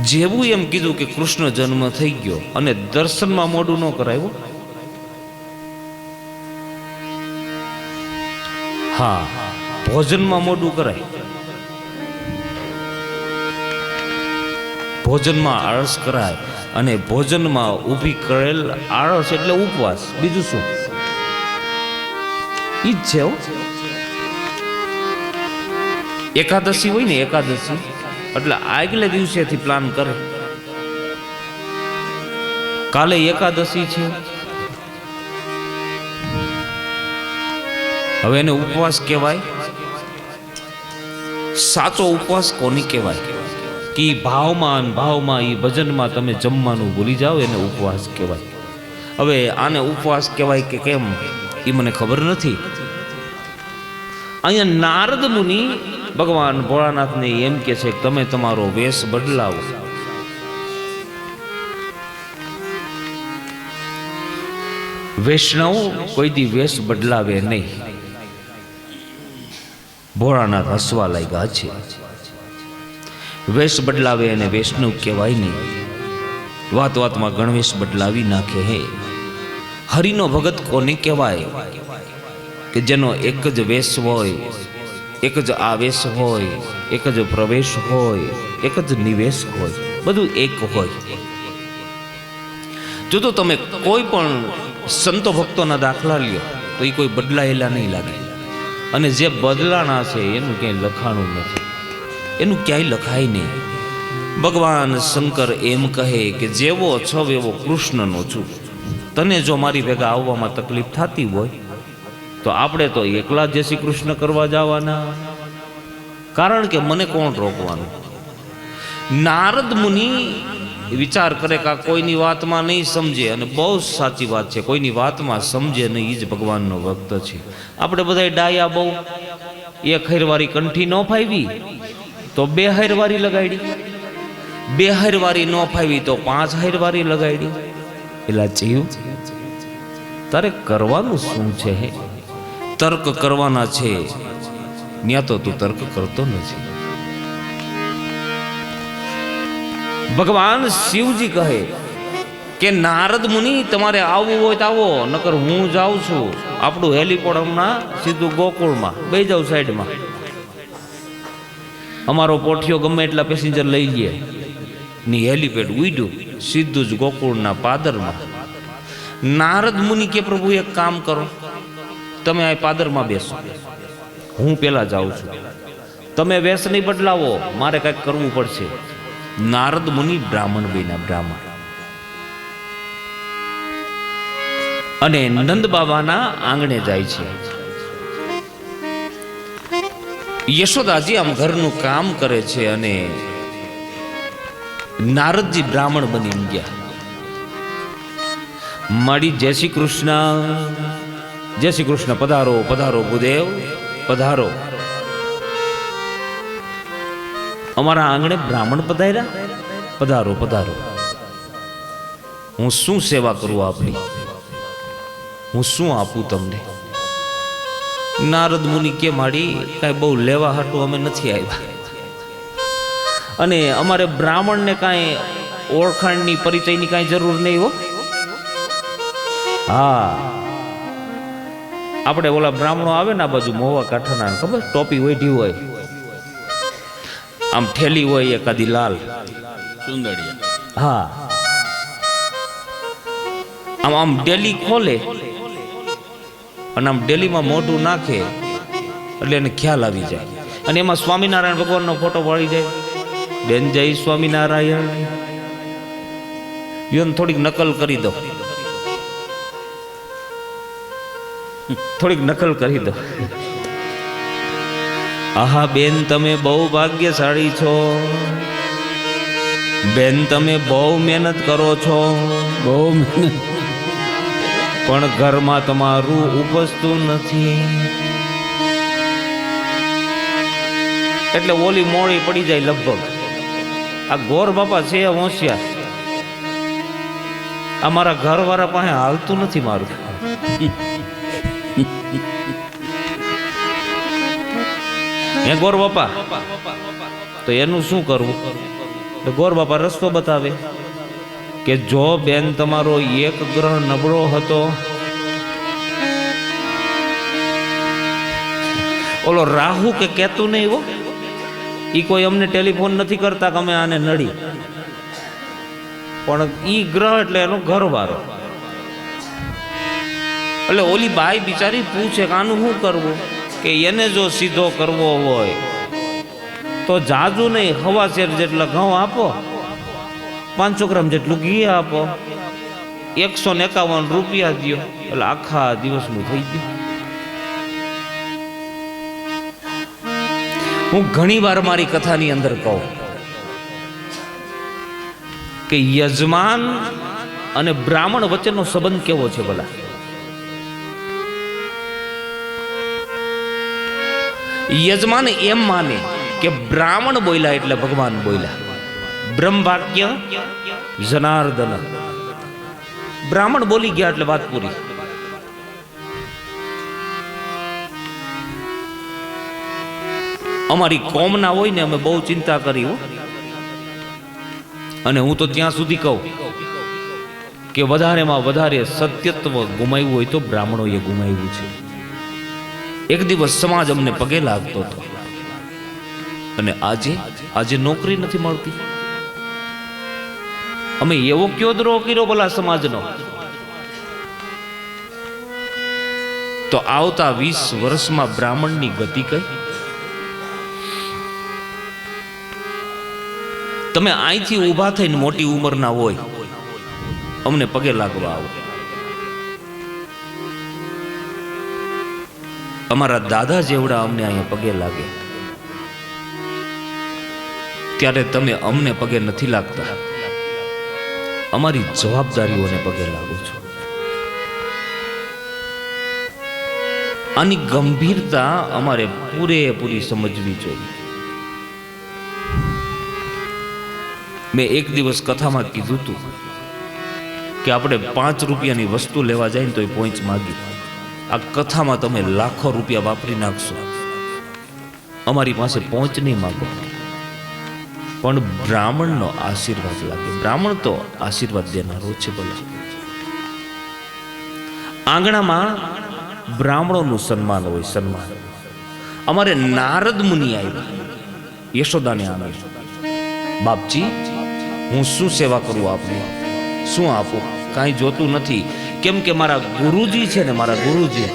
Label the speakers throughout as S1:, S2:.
S1: જેવું એમ કીધું કે કૃષ્ણ જન્મ થઈ ગયો અને દર્શનમાં મોઢું ન કરાયું. હા, ભોજનમાં મોઢું કરાય. ભોજનમાં આળસ કરાય અને ભોજનમાં ઊભી કરેલ આળસ એટલે ઉપવાસ, બીજું શું? ઈ જ છે. એકાદશી હોય ને, એકાદશી એટલે આગલે દિવસેથી પ્લાન કરે, કાલે એકાદશી છે, હવે એને ઉપવાસ કહેવાય. સાચો ઉપવાસ કોની કહેવાય? કે ભાવમાં એ ભજનમાં તમે જમવાનું ભૂલી જાઓ, એને ઉપવાસ કહેવાય. હવે આને ઉપવાસ કહેવાય કે કેમ એ મને ખબર નથી. અહીંયા નારદ મુનિ ભગવાન ભોળાનાથને એમ કે છે કે તમે તમારો વેશ બદલાવો. વૈષ્ણવ કોઈ દી વેશ બદલાવે નહીં. ભોળાનાથ હસવા લાગ્યા છે. વેશ બદલાવે અને વૈષ્ણવ કહેવાય નહીં. વાત વાતમાં ગણવેશ બદલાવી નાખે. હે, હરિનો ભગત કોને કહેવાય? કે જેનો એક જ વેશ હોય, એક જ આવેશ હોય, એક જ પ્રવેશ હોય, એક જ નિવેશ હોય, બધું એક હોય. જો તો તમે કોઈ પણ સંતો ભક્તોના દાખલા લ્યો તો એ કોઈ બદલાયેલા નહીં લાગે. અને જે બદલાણા છે એનું ક્યાંય લખાણું નથી, એનું ક્યાંય લખાય નહીં. ભગવાન શંકર એમ કહે કે જેવો છો એવો કૃષ્ણનો છું. તને જો મારી ભેગા આવવામાં તકલીફ થતી હોય તો આપણે તો એકલા જ શ્રી કૃષ્ણ કરવા જવાના, કારણ કે મને કોણ રોકવાનું? નારદ મુનિ વિચાર કરે કે આ કોઈની વાતમાં નહીં સમજે, અને બહુ સાચી વાત છે, કોઈની વાતમાં સમજે નહીં, એ જ ભગવાનનો ભક્ત છે. આપણે બધા ડાયા બહુ, એક હૈરવારી કંઠી ન ફાવી તો 2 હૈરવારી લગાડી, 2 હૈરવારી ન ફાવી તો 5 હૈરવારી લગાડી. એલા જીવ, તારે કરવાનું શું છે? હે, તર્ક કરવાના છે, ત્યાં તો તું તર્ક કરતો નથી. ભગવાન શિવજી કહે કે નારદ મુનિ તમારે આવવું હોય તો આવો, નકર હું જાઉં છું. આપણું હેલિપોડ હમણાં સીધું ગોકુળમાં બે જાવ સાઈડમાં. અમારો પોઠિયો ગમે એટલા પેસેન્જર લઈ લે ની હેલિપેડ ઉડ્યું સીધું જ ગોકુળના પાદરમાં. નારદ મુનિ કે પ્રભુ એક કામ કરો, તમે આ પાદરમાં બેસો, હું પેલા જાઉં છું. તમે વેશ નહીં બદલાવો, મારે કંઈક કરવું પડશે. નારદ મુનિ બ્રાહ્મણ બન્યા, બ્રાહ્મણ. અને નંદ બાબાના આંગણે જાય છે. યશોદાજી આમ ઘરનું કામ કરે છે અને નારદજી બ્રાહ્મણ બની ગયા. માડી જય શ્રી કૃષ્ણ, જય શ્રી કૃષ્ણ, પધારો પધારો ગુરુદેવ પધારો. અમારા આંગણે બ્રાહ્મણ પધાર્યા, પધારો પધારો. હું શું સેવા કરું આપની, હું શું આપું તમને? નારદ મુનિ કે માડી કાંઈ બહુ લેવા હાટું અમે નથી આવ્યા, અને અમારે બ્રાહ્મણને કાંઈ ઓળખાણની પરિચયની કાંઈ જરૂર નહીં હો. હા, આપણે ઓલા બ્રાહ્મણો આવે ને આ બાજુ મોવા કાંઠાના, ખબર ટોપી ઓઢી હોય, આમ ઠેલી હોય એકાદી લાલ સુંદરિયા, હા, આમ આમ ડેલી ખોલે અને આમ ડેલીમાં મોઢું નાખે એટલે એને ખ્યાલ આવી જાય. અને એમાં સ્વામિનારાયણ ભગવાનનો ફોટો પડી જાય. બેન જય સ્વામિનારાયણ, યોન થોડીક નકલ કરી દો, થોડીક નકલ કરી દો. આહા બેન તમે બહુ ભાગ્યશાળી છો, બેન તમે બહુ મહેનત કરો છો, બહુ મહેનત, પણ ઘરમાં તમારું ઉપજતું નથી. એટલે ઓલી મોડી પડી જાય લગભગ. આ ગોર બાપા છે હોશિયાર, આ મારા ઘરવાળા પાસે હાલતું નથી મારું. હે ગોર બાપા, તો એનું શું કરવું? તો ગોર બાપા રસ્તો બતાવે કે જો બેન તમારો એક ગ્રહ નબળો હતો, ઓલો રાહુ કે કેતુ નહીં હો, ઈ કોઈ અમને ટેલિફોન નથી કરતા કે અમે આને નડી, પણ ઈ ગ્રહ એટલે એનો ઘરવાળો. એટલે ઓલી બાઈ બિચારી પૂછે કે આનું શું કરવું, કે એને જો સીધો કરવો હોય તો જાજુ નહીં, હવા શેર જેટલા ઘઉં આપો, 500 ગ્રામ જેટલું ઘી આપો, 151 રૂપિયા દો, એટલે આખા દિવસનું થઈ ગયું. હું ઘણી વાર મારી કથાની અંદર કહું કે યજમાન અને બ્રાહ્મણ વચ્ચેનો સંબંધ કેવો છે ભલા. યજમાન એમ માને કે બ્રાહ્મણ બોલ્યા એટલે ભગવાન બોલ્યા, બ્રહ્મ વાક્ય જનાર્દન, બ્રાહ્મણ બોલી ગયા એટલે વાત પૂરી. અમારી કોમના હોય ને અમે બહુ ચિંતા કરી હો, અને હું તો ત્યાં સુધી કહું કે વધારેમાં વધારે સત્યત્વ ગુમાવ્યું હોય તો બ્રાહ્મણોએ ગુમાવ્યું છે. એક દિવસ સમાજ અમને પગે લાગતો હતો, અને આજે નોકરી નથી મળતી. અમે એવો કયો દ્રોહ કર્યો ભલા સમાજનો? તો આવતા 20 વર્ષમાં બ્રાહ્મણની ગતિ કઈ? તમે અહીંથી ઊભા થઈને મોટી ઉંમરના હોય, અમને પગે લાગવા આવો. અમારા દાદા જેવડા અમને અહીંયા પગે લાગે, ત્યારે તમે અમને પગે નથી લાગતા, અમારી જવાબદારીઓને પગે લાગો છો. આની ગંભીરતા અમારે પૂરેપૂરી સમજવી જોઈએ. મેં એક દિવસ કથામાં કીધું હતું કે આપણે 5 રૂપિયાની વસ્તુ લેવા જાય ને તો એ પોઈન્ટ માગી. આ કથામાં તમે લાખો રૂપિયા વાપરી નાખશો, અમારી પાસે પહોંચ નહીં માગો, પણ બ્રાહ્મણનો આશીર્વાદ લાગે. બ્રાહ્મણ તો આશીર્વાદ દેનારો છે. ભલે આંગણામાં બ્રાહ્મણોનું સન્માન હોય, સન્માન. અમારે નારદ મુનિ આવ્યા યશોદાને આંગણે, બાપજી હું શું સેવા કરું આપને, શું આપું? કાંઈ જોતું નથી, કેમ કે મારા ગુરુજી છે ને, મારા ગુરુજી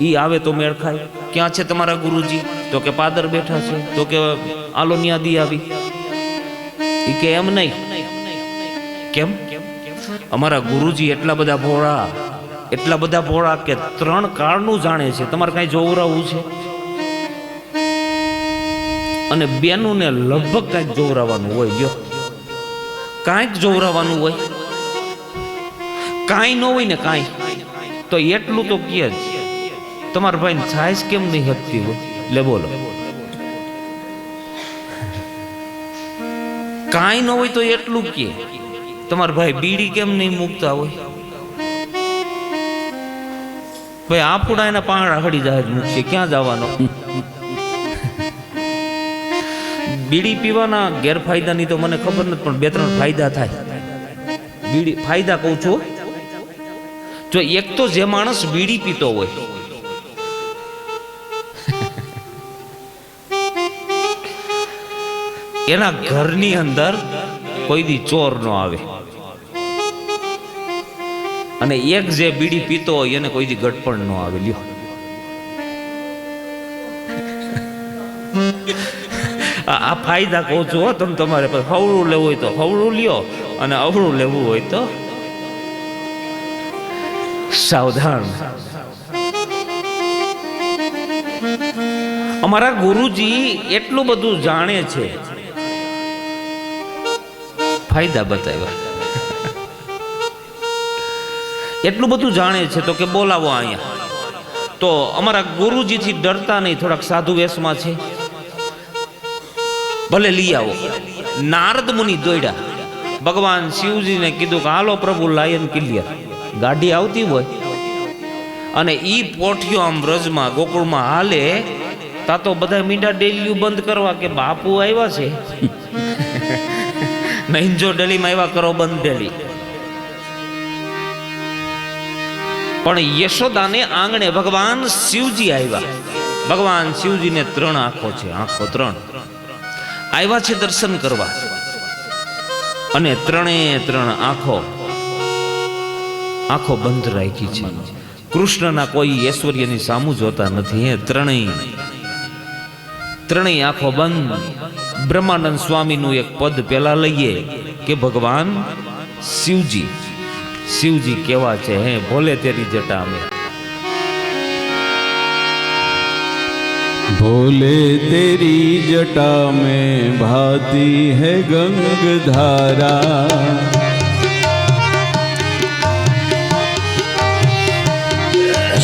S1: ઈ આવે તો મેળ ખાય. ક્યાં છે તમારા ગુરુજી? તો કે પાદર બેઠા છે. તો કે આલો ન્યાદી આવી. ઈ કે એમ નહીં. કેમ? અમારા ગુરુજી એટલા બધા ભોળા કે 3 કાળનું જાણે છે. તમારે કાંઈ જોવરાવું છે? અને બેનુંને લગભગ કાંઈક જોવરાવાનું હોય. લ્યો, કાંઈક જોવરાવાનું હોય. કાંઈ ન હોય ને કાંઈ, તો એટલું તો કહે જ, તમારા ભાઈને સાઈઝ કેમ નહીં હકતી હોય? લે બોલો. કાંઈ ન હોય તો એટલું કહે, તમારા ભાઈ બીડી કેમ નહીં મૂકતા હોય? ભાઈ આપણા એના પાંગડા હડી જાય મૂકશે, ક્યાં જવાનો? બીડી પીવાના ગેરફાયદાની તો મને ખબર નથી, પણ 2-3 ફાયદા થાય. બીડી ફાયદા કહું છું. જો એક તો જે માણસ બીડી પીતો હોય, એના ઘરની અંદર કોઈ દી ચોર ન આવે, અને એક જે બીડી પીતો હોય એને કોઈ દી ગટપણ ન આવે. લ્યો, આ ફાયદા કહું છું. તમે તમારે હવળું લેવું હોય તો હવળું લ્યો, અને અવળું લેવું હોય તો સાવધાન. અમારા ગુરુજી એટલું બધું જાણે છે, ફાયદા બતાવ્યા. એટલું બધું જાણે છે તો કે બોલાવો અહીંયા. તો અમારા ગુરુજીથી ડરતા નહીં, થોડાક સાધુ વેશમાં છે, ભલે લઈ આવો. નારદ મુનિ દોડ્યા, ભગવાન શિવજીને કીધું કે હાલો પ્રભુ લાયન ક્લિયર. ગાડી આવતી હોય અને ઈ પોઠિયો આમ વ્રજમાં ગોકુળમાં હાલે, તા તો બધા મીંડા ડેલીયું બંધ કરવા કે બાપુ આવ્યા છે. નહીં જો ડેલીમાં આવ્યા કરો બંધ ડેલી. પણ યશોદાને આંગણે ભગવાન શિવજી આવ્યા. ભગવાન શિવજીને 3 આંખો છે, આંખો 3 આવ્યા છે દર્શન કરવા. અને 3 આંખો બંધ રાખી છે. કૃષ્ણના કોઈ ઐશ્વર્યની સામું જોતા નથી. એ ત્રણેય આંખો બંધ. બ્રહ્માનંદ સ્વામીનું એક પદ પેલા લઈએ કે ભગવાન શિવજી કેવા છે. હે ભોલે તેરી જટા में
S2: भोले तेरी जटा में भाती है गंग धारा,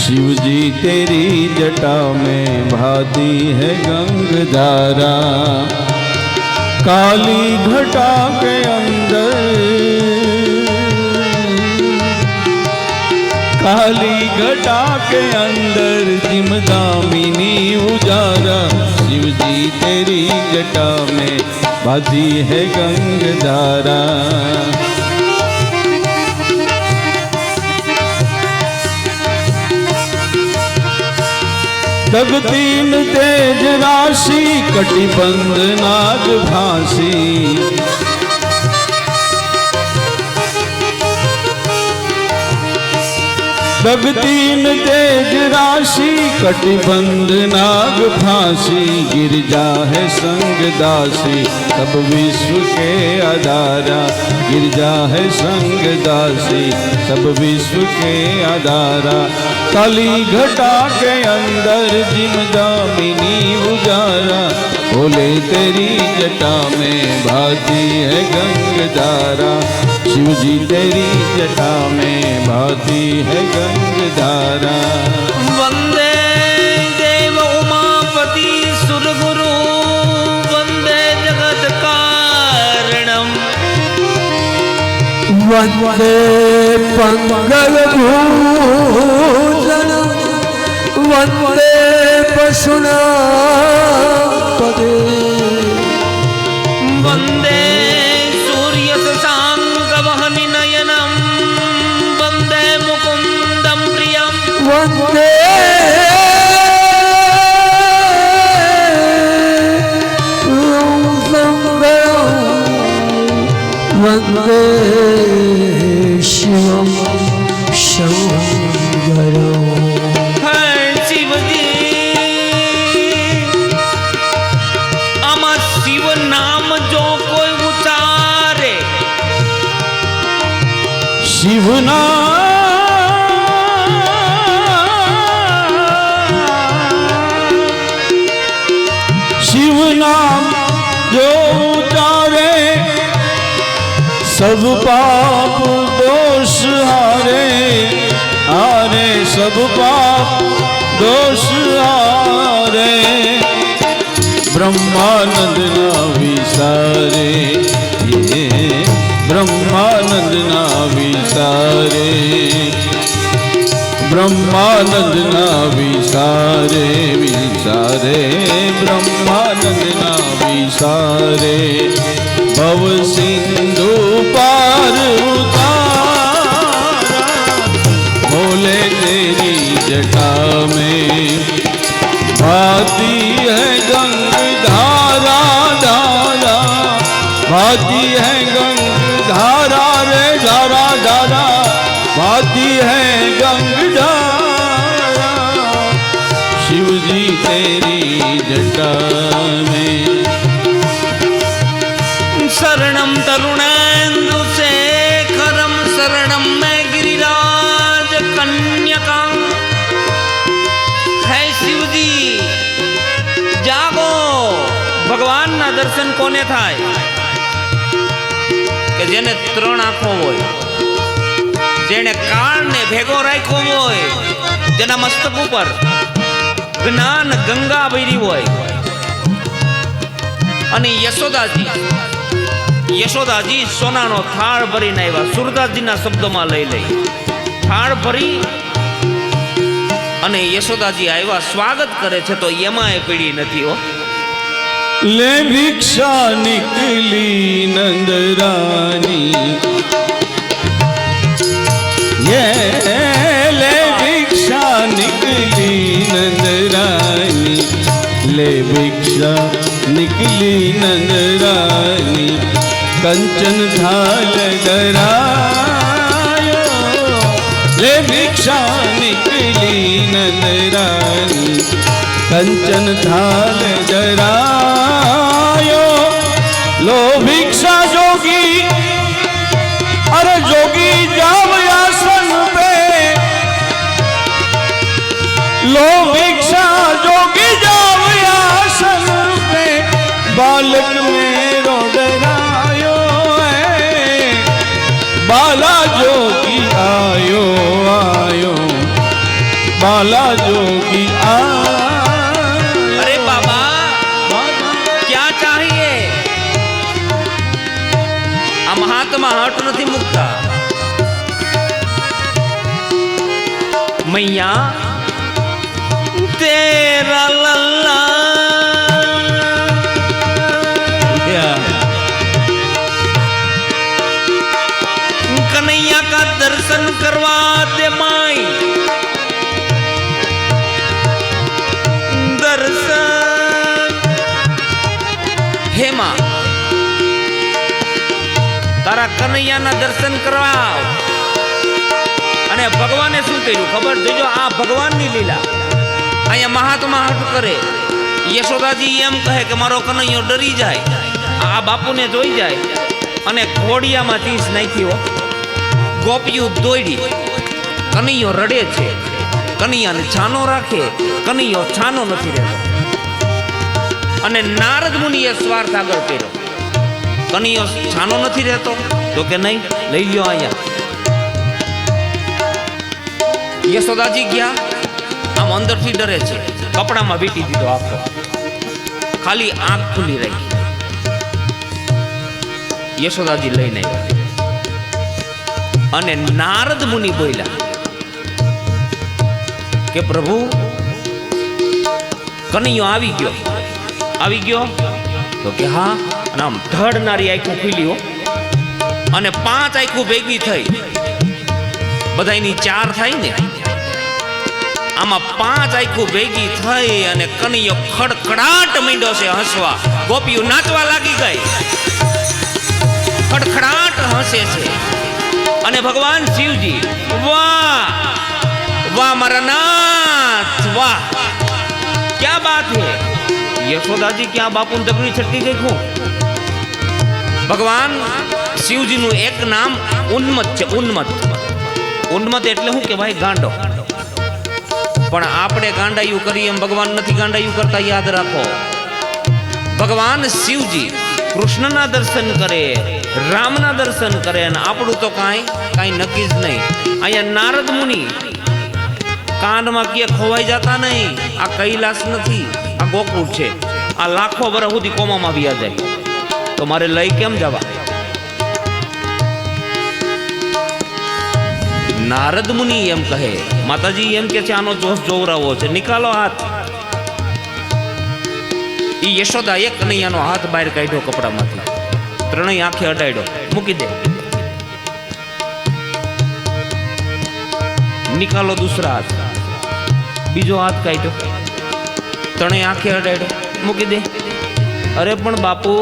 S2: शिव जी तेरी जटा में भाती है गंग धारा, काली घटा के अंदर, काली घटा के अंदर जिमदामिनी उजारा, शिव जी तेरी जटा में भाती है गंग धारा। दगतीन तेज राशि कटिबंध नाग भासी, दगतीन तेज राशि कटिबंध नाग फांसी, गिरजा है संग दासी सब विश्व के आधारा, गिरजा है संग दासी सब विश्व के आधारा, काली घटा के अंदर जिमदामिनी उजारा, भोले तेरी जटा में भाती है गंग धारा, शिव जी तेरी जटा में भाती है गंग धारा।
S1: वंदे देव उमापति सुरगुरु, वंदे जगत कारणम,
S3: वंदे मंगल भूषण, वंदे पशुपते,
S1: वंदे सूर्य शशांक वहनि नयनम, वंदे मुकुंदम प्रियम,
S3: वंदे वंदे शिवम शंकरम।
S1: शिव नाम जो कोई उचारे,
S2: शिव नाम जो उचारे, सब पाप दोष हारे, हारे सब पाप दोष हारे, ब्रह्मानंद ना विसारे, ये ब्रह्मानंद ना विसारे, ब्रह्मानंद ना विसारे, विसारे ब्रह्मानंद ना विसारे, भव सिंधु पार उतारा, भोले तेरी जटा में भाती है गंग धारा, धारा भाती है गंग धारा रे, धारा धारा भाती है गंग धारा, शिव जी तेरी जटा में।
S1: शरणम तरुणेन्दु शेखरम, शरणम में गिरिराज कन्यका, है शिव जी जागो। भगवान ना दर्शन कोने थाय के जेने 3 आंखो होय, जेने कान ने भेगो राख्यो होय, जेना मस्तक ऊपर ज्ञान गंगा भरी होय। અને યશોદાજી સોનાનો થાળ ભરીને આવ્યા. સુરદાસજીના શબ્દોમાં લઈ થાળ ભરી અને યશોદાજી આવ્યા, સ્વાગત કરે છે તો એમાં એ પીડી નથી હો.
S2: ले भिक्षा निकली नंद रानी, ये ले भिक्षा निकली नंद रानी, ले भिक्षा निकली नंद रानी, कंचन थाल धरायो, ले भिक्षा निकली नंद रानी, कंचन थाल धरायो, लो भिक्षा जोगी, अरे जोगी जाव आसन पे, लो भिक्षा जोगी जाव आसन पे, बालक मेरो डरायो है, बाला जोगी आयो आयो, बाला जोगी आयो।
S1: अरे बाबा क्या चाहिए? आ महात्मा हट नहीं मुकता। मैया तेरा लल्ला कन्हैया का दर्शन करवा दे माई, दर्शन हे मां तारा कन्हैया ना दर्शन करवाओ। અને ભગવાને શું કર્યું ખબર દેજો? આ ભગવાનની લીલા અહીંયા મહાત્મા હટ કરે। યશોદાજી એમ કહે કે મારો કનૈયો ડરી જાય, આ બાપુને જોઈ જાય અને ઘોડિયામાં તીસ નાખ્યો, ગોપિયું દોડી, કનૈયો રડે છે, કનૈયાને છાનો રાખે, કનૈયો છાનો નથી રહેતો। અને નારદ મુનિએ સ્વાર્થ આગળ કર્યો, કનૈયો છાનો નથી રહેતો તો કે નહીં લઈ લ્યો અહીંયા। યશોદાજી ગયા, આમ અંદરથી ડરે છે, કપડામાં વીંટી દીધો આખો, ખાલી આંખ ખુલી રહી। યશોદાજી લઈને આવ્યા અને નારદ મુનિ બોલ્યા કે પ્રભુ કનૈયો આવી ગયો તો કે હા। અને આમ ધડનારી આંખો ખુલી અને 5 આંખો ભેગી થઈ, બધાની 4 થાય ને, આમાં 5 આંખો ભેગી થઈ અને કનૈયો ખડખડાટ માંડ્યો છે હસવા, ગોપીઓ નાચવા લાગી ગઈ, ખડખડાટ હસે છે। અને ભગવાન શિવજી વાહ વાહ મારા નાથ વાહ, ક્યા બાત હે। યશોદાજી ક્યાં બાપુ દગડી છટકી ગઈ ખો। ભગવાન શિવજીનું એક નામ ઉન્મત છે, ઉન્મત। ઉન્મત એટલે શું કે ભાઈ ગાંડો, પણ આપણે ગાંડાયું કરીએ એમ ભગવાન નથી ગાંડાયું કરતા, યાદ રાખો। ભગવાન શિવજી કૃષ્ણના દર્શન કરે, રામના દર્શન કરે, અને આપણું તો કાંઈ નક્કી જ નહીં। અહીંયા નારદ મુનિ કાંડમાં કે ખોવાઈ જતા નહીં, આ કૈલાસ નથી, આ ગોકુળ છે, આ લાખો વર્ષ સુધી કોમામાં વ્યા જાય, તો મારે લઈ કેમ જવા? નારદ મુનિ એમ કહે, માતાજી એમ કે છે આનો જોશ જોવરાવો છે, નિકાલો હાથ। ઈ યશોદા એક કનૈયાનો હાથ બહાર કાઢ્યો કપડામાંથી, ત્રણેય આંખે અડાડ્યો, મૂકી દે, નિકાલો દૂસરા હાથ, બીજો હાથ કાઢ્યો, ત્રણેય આંખે અડાડ્યો, મૂકી દે। અરે પણ બાપુ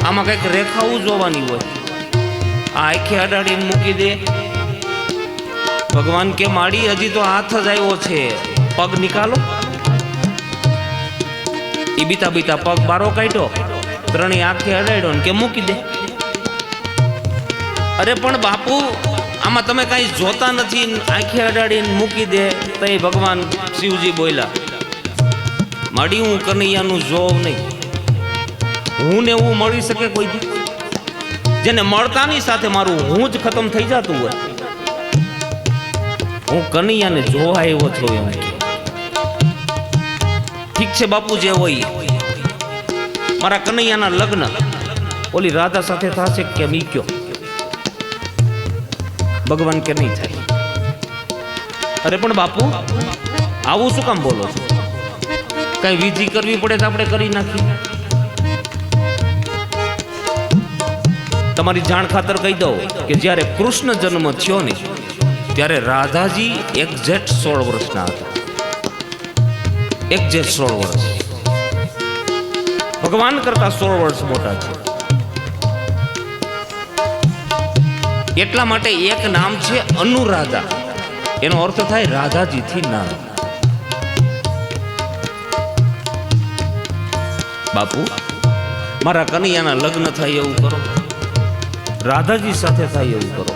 S1: આમાં કંઈક રેખાઓ જોવાની હોય, આ આંખે અડાડીને મૂકી દે। ભગવાન કે માડી હજી તો હાથ જ આવ્યો છે, પગ નિકાલો। એ બીતા બીતા પગ બારો કાઢ્યો, ત્રણેય આંખે અડાડ્યો ને કે મૂકી દે। અરે પણ બાપુ આમાં તમે કાંઈ જોતા નથી, આંખે અડાડીને મૂકી દે। તો એ ભગવાન શિવજી બોલ્યા, માડી હું કનૈયાનું જોવ નહીં, હું ને એવું મળી શકે કોઈ દી? જેને મળતાની સાથે મારું હું જ ખતમ થઈ જતું હોય, હું કનૈયાને જોવા આવ્યો છું એમ। ઠીક છે બાપુ, જે હોય મારા કનૈયાના લગ્ન ઓલી રાધા સાથે થશે કે મીક્યો? ભગવાન કે નહીં થાય। અરે પણ બાપુ આવું શું કામ બોલો છો? કઈ વિધિ કરવી પડે તો આપણે કરી નાખીએ, તમારી જાણ ખાતર કહી દઉં કે જ્યારે કૃષ્ણ જન્મ થયો ને ત્યારે રાધાજી એક્ઝેક્ટ 16 વર્ષના હતા. એક્ઝેક્ટ 16 વર્ષ. ભગવાન કરતા 16 વર્ષ મોટા છે. એટલા માટે એક નામ છે અનુરાધા. એનો અર્થ થાય રાધાજીથી નામ. બાપુ મારા કનૈયાના લગ્ન થાય એવું કરો, રાધાજી સાથે થાય એવું કરો.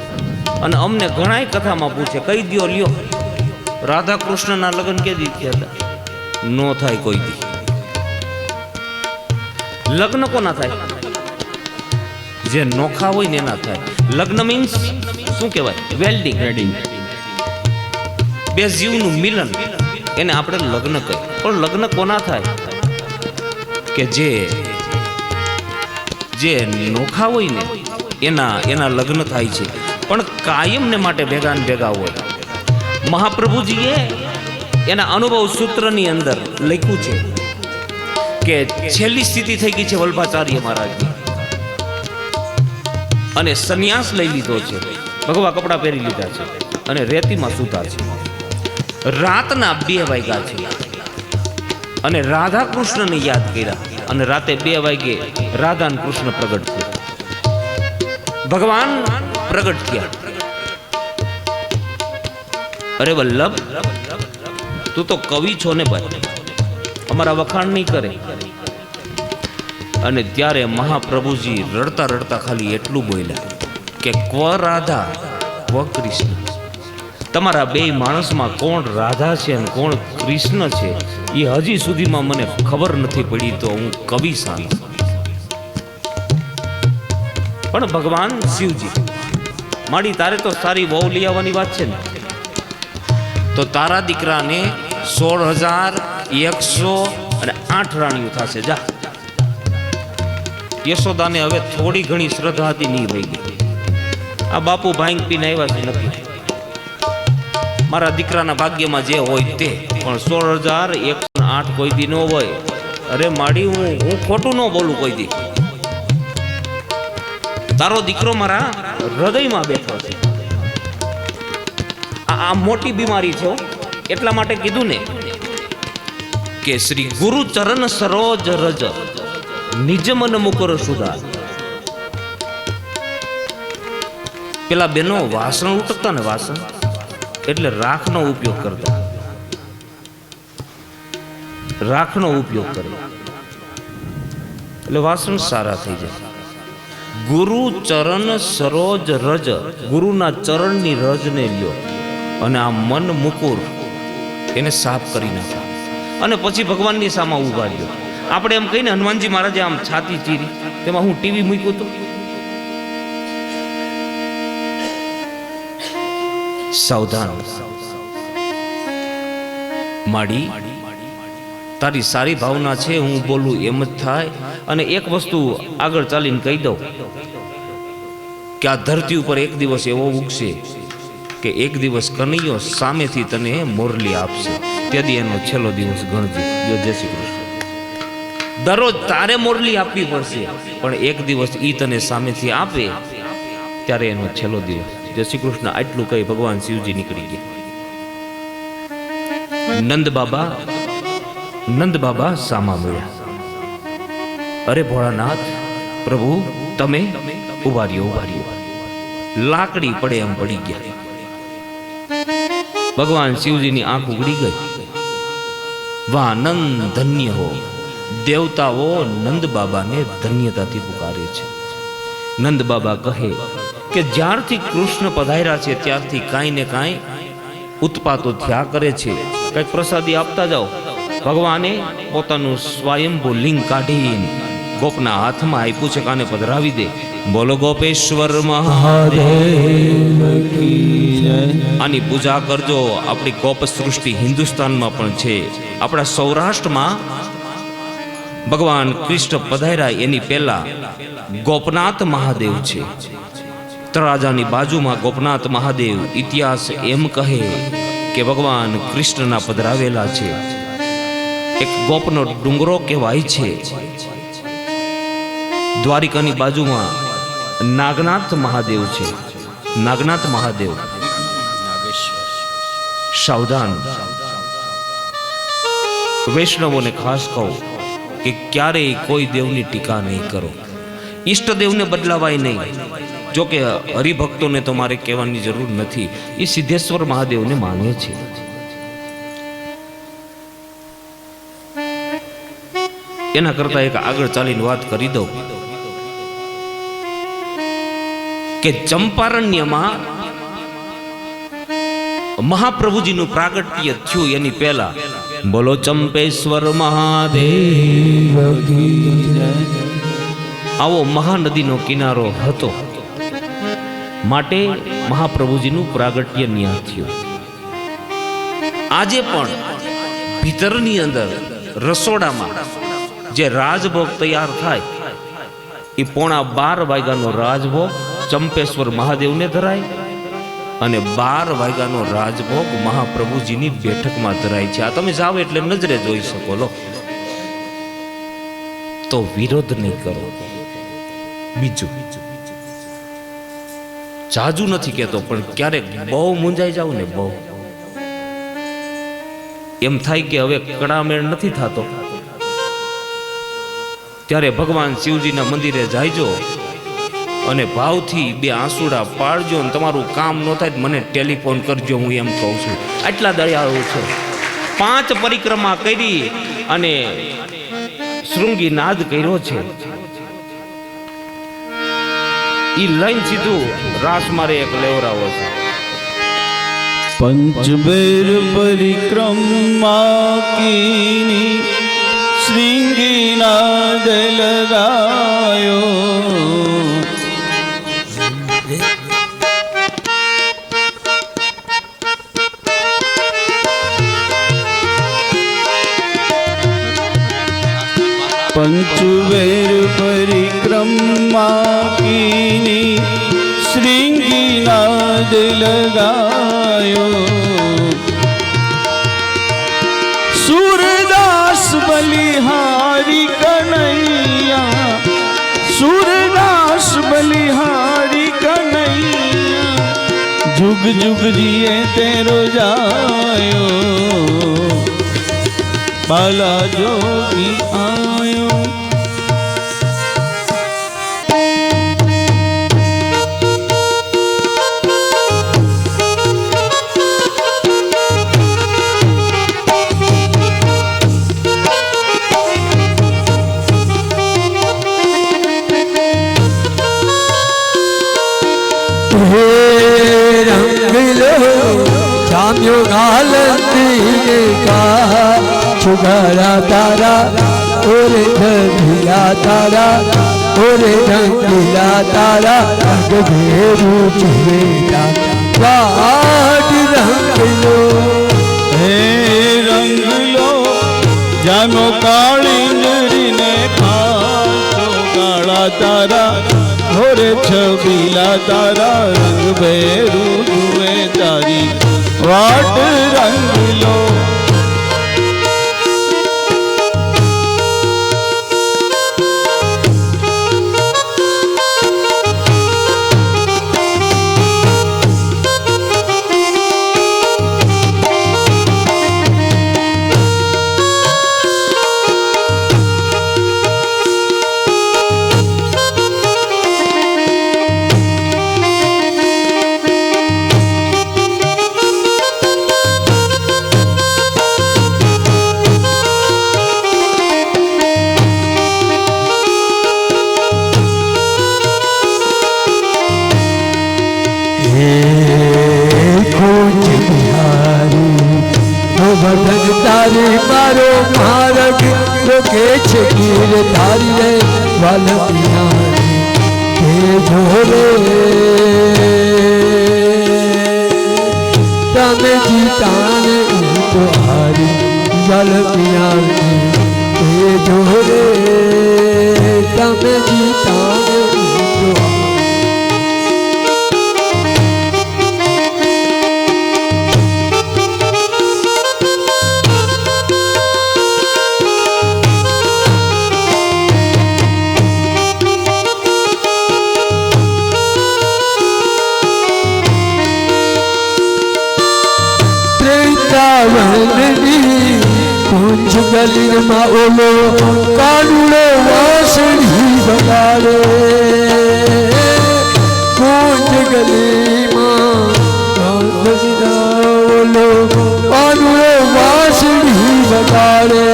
S1: અને અમને ઘણાય કથામાં પૂછે કહી દ્યો લ્યો રાધા કૃષ્ણના લગ્ન કે દી થયા હતા? નો થાય કોઈ દી. લગ્ન કોના થાય? જે નોખા હોય ને એના થાય. લગ્ન મીન્સ શું કહેવાય? વેડિંગ. બે જીવનું મિલન એને આપણે લગ્ન કહીએ. પણ લગ્ન કોના થાય? કે જે નોખા હોય ને એના લગ્ન થાય છે. પણ કાયમને માટે ભેગા ને ભેગા હોય. મહાપ્રભુજીએ એના અનુભવ સૂત્રની અંદર લખ્યું છે કે છેલ્લી સ્થિતિ થઈ ગઈ છે વલ્ભાચાર્ય મહારાજની, અને સંન્યાસ લઈ લીધો છે, ભગવા કપડા પહેરી લીધા છે અને રેતીમાં સૂતા છે. રાતના 2 વાગ્યા છે અને રાધા કૃષ્ણને યાદ કર્યા અને રાતે 2 વાગે રાધા અને કૃષ્ણ પ્રગટ થયા. ભગવાન પ્રગટ થયા. અરે વલ્લભ તું તો કવિ છો ને ભાઈ, અમારા વખાણ નહીં કરે. અને ત્યારે મહાપ્રભુજી રડતા રડતા ખાલી એટલું બોલ્યા કે ક્વ રાધા ક્વ કૃષ્ણ. તમારા 2 માણસમાં કોણ રાધા છે અને કોણ કૃષ્ણ છે એ હજી સુધીમાં મને ખબર નથી પડી, તો હું કવિ સાન. પણ ભગવાન શિવજી માડી તારે તો સારી વહુ લઈ આવવાની વાત છે ને, તો તારા દીકરાને 16,108 રાણીઓ થશે. જા. યશોદાને હવે થોડી ઘણી શ્રદ્ધા હતી નહીં રહી ગઈ. આ બાપુ ભાંગ પીને આવ્યા છે નથી. મારા દીકરાના ભાગ્યમાં જે હોય તે, પણ 16,108 કોઈ દી ન હોય. અરે માડી હું ખોટું ન બોલું કોઈ દી. તારો દીકરો મારા હૃદયમાં બેઠો છે. આ મોટી બીમારી છે. એટલા માટે કીધું ને કે શ્રી ગુરુ ચરણ સરોજ રજ નિજ મન મુકર સુધાર. પેલા બેનો વાસણ ઉટકતા ને, વાસણ એટલે રાખનો ઉપયોગ કરતા. રાખનો ઉપયોગ કરે એટલે વાસણ સારા થઈ જાય. ગુરુ ચરણ સરોજ રજ, ગુરુના ચરણની રજને લ્યો અને આ મન મુકુર એને સાફ કરી નાખો અને પછી ભગવાનની સામે ઉભા રહ્યો. આપણે એમ કહીને હનુમાનજી મહારાજે આમ છાતી ચીરી, તેમાં હું ટીવી મૂક્યું હતું. સાવધાન માડી, તારી સારી ભાવના છે, હું બોલું એમ જ થાય. અને એક વસ્તુ આગળ ચાલીને કહી દઉં કે આ ધરતી ઉપર એક દિવસ એવો ઉગશે કે એક દિવસ કનૈયો સામેથી તને મોરલી આપશે. તેથી એનો છેલ્લો દિવસ ગણજે. જો જય શ્રી કૃષ્ણ. દરરોજ તારે મોરલી આપવી પડશે, પણ એક દિવસ ઈ તને સામેથી આપે ત્યારે એનો છેલ્લો દિવસ. જય શ્રી કૃષ્ણ. આટલું કહી ભગવાન શિવજી નીકળી ગયા. નંદ બાબા સામા મળ્યા. અરે ભોળાનાથ પ્રભુ તમે ઉભા રહ્યો. લાકડી પડે એમ પડી ગયા. ભગવાન શિવજીની આંખ ઉગડી ગઈ. વાહ નંદ ધન્ય હો. દેવતાઓ નંદ બાબાને ધન્યતાથી પુકારે છે. નંદ બાબા કહે કે જ્યારથી કૃષ્ણ પધાર્યા છે ત્યારથી કાંઈ ને કાંઈ ઉત્પાતો થયા કરે છે. કંઈક પ્રસાદી આપતા જાઓ. ભગવાને પોતાનું સ્વયંભૂ લિંગ કાઢીને ગોપના હાથમાં આપ્યું છે, કાને પધરાવી દે. બોલો ગોપેશ્વર મહાદેવ કી જય. આની પૂજા કરજો. આપણી ગોપ સૃષ્ટિ હિન્દુસ્તાનમાં પણ છે. આપણા સૌરાષ્ટ્રમાં ભગવાન કૃષ્ણ પધાર્યા એની પહેલા ગોપનાથ મહાદેવ છે. તળાજાની બાજુમાં ગોપનાથ મહાદેવ. ઇતિહાસ એમ કહે કે ભગવાન કૃષ્ણના પધરાવેલા છે. એક ગોપનો ડુંગરો કહેવાય છે. દ્વારિકાની બાજુમાં નાગનાથ મહાદેવ છે. નાગનાથ મહાદેવ સાવધાન. વૈષ્ણવોને ખાસ કહું કે ક્યારેય કોઈ દેવની ટીકા નહીં કરો. ઈષ્ટદેવને બદલાવાય નહીં. જો કે હરિભક્તોને તો મારે કહેવાની જરૂર નથી, એ સિદ્ધેશ્વર મહાદેવને માને છે. એના કરતા એક આગળ ચાલીને વાત કરી દઉં કે ચંપારણ્યમાં મહાપ્રભુજીનું પ્રાગટ્ય થયું એની પહેલા બોલો ચંપેશ્વર મહાદેવ આવો મહાનદીનો કિનારો હતો, માટે મહાપ્રભુજીનું પ્રાગટ્ય ન્યા થયું. આજે પણ ભીતરની અંદર રસોડામાં જે રાજભોગ તૈયાર થાય એ 11:30 વાગ્યાનો રાજભોગ ચંપેશ્વર મહાદેવને ધરાય અને 12 વાગ્યાનો રાજભોગ મહાપ્રભુજીની બેઠકમાં ધરાય છે. આ તમે જાઓ એટલે નજરે જોઈ શકો. લો તો વિરોધ નહીં કરો. બીજું જાજુ નથી કહેતો, પણ ક્યારેક બહુ મૂંઝાઈ જાવ ને, બહુ એમ થાય કે હવે કડામેળ નથી થતો, ત્યારે ભગવાન શિવજીના મંદિરે જાયજો અને ભાવથી 2 આંસુડા પાડજો અને તમારું કામ ન થાય મને ટેલિફોન કરજો. હું એમ કહું છું, આટલા દયાળુ છે. 5 પરિક્રમા કરી અને શૃંગી નાદ કર્યો છે. ઈ લઈને સીધું રાસ મારે એક લેવરાવો છે.
S2: પંચબેર પરિક્રમા કીની શ્રીંગીનાદ લગાયો. પંચબેર પરિક્રમા કીની શ્રીંગીનાદ લગાયો. सूरदास बलिहारी कन्हैया, सूरदास बलिहारी कन्हैया, जुग जुग जिए तेरो जायो. बाला जोगी आयो.
S3: જામ્યો ગાલતી કા છુગારા તારા ઓરે ઢગલા તારા ઓરે ઢગલા તારા રંગ ભેરું ચહેરા વાટ રંગલો.
S2: હે રંગલો જામ્યો કાળીંદરીને ખાચો કાળા તારા હોરે છબીલા તારા રંગ ભેરું જુએ તારી વાટ રંગલો.
S3: ભગત તારી મારો માર્ગ રોકે છે ગીર તારી રે વાલપિયારી તે જોરે તમે જીતાને તો હારી વાલપિયારી તે જોરે તમે જીતાને તો વૃંદાવનની કુંજ ગલીમાં ઓલો કાનુડો વાંસળી વગાડે કુંજ ગલીમાં ઓલો કાનુડો વાંસળી વગાડે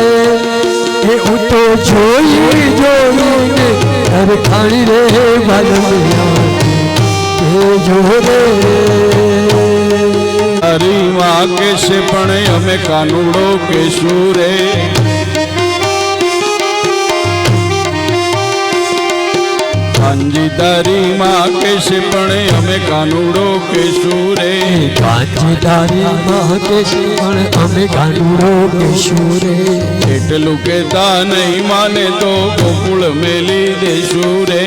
S3: એ હું તો જોઈને અરખાણી રે વાલમિયા જો રે
S2: તારી માં કેશે પણ અમે કાનુડો કેશું રે કાંજી તારી માં કેશે પણ અમે કાનુડો કેશું રે
S3: કાંજી તારી માં કેશે પણ અમે કાનુડો કેશું રે
S2: એટલું કેતા નહીં માને તો ગોકુળ મેલી દેશું રે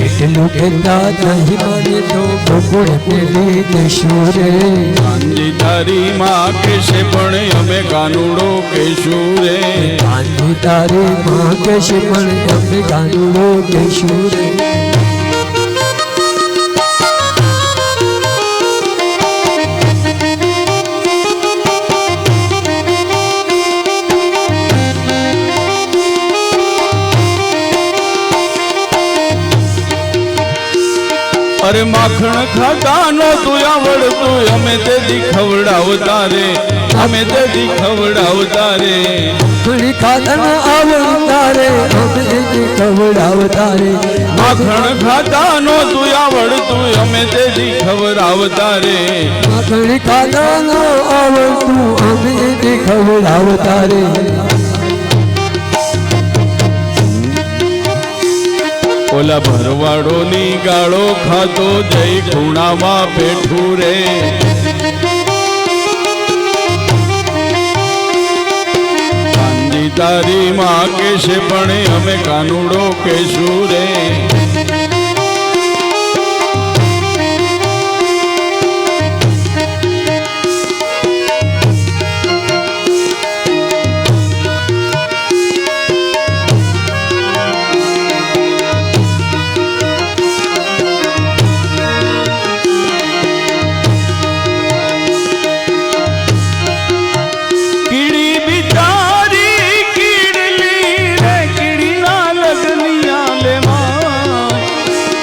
S3: એટલું કહેતા નહીં માને તો ગોકુળ મેલી દેશું રે
S2: કાંજી તારી માં કેશે પણ અમે કાનુડો કેશું રે
S3: કાંજી તારી માં કેશે પણ અમે કાનુડો કેશું રે
S2: અરે માખણ ખાતાનો તું આવડતું અમે તેથી ખવડાવતા રે અમે તેથી ખવડાવતા રે
S3: ઘણી ખાતર આવડતા રે અમે ખવડાવતા રે
S2: માખણ ખાતાનો તું આવડતું અમે તેથી ખવડાવતા રે
S3: ઘણી ખાતર આવડતું અમે ખવડાવતા રે
S2: ઓલા ભરવાડોની ગાળો ખાતો જઈ ખૂણામાં બેઠું રે કાંજી તારી માં કેશે પણ અમે કાનુડો કેશું રે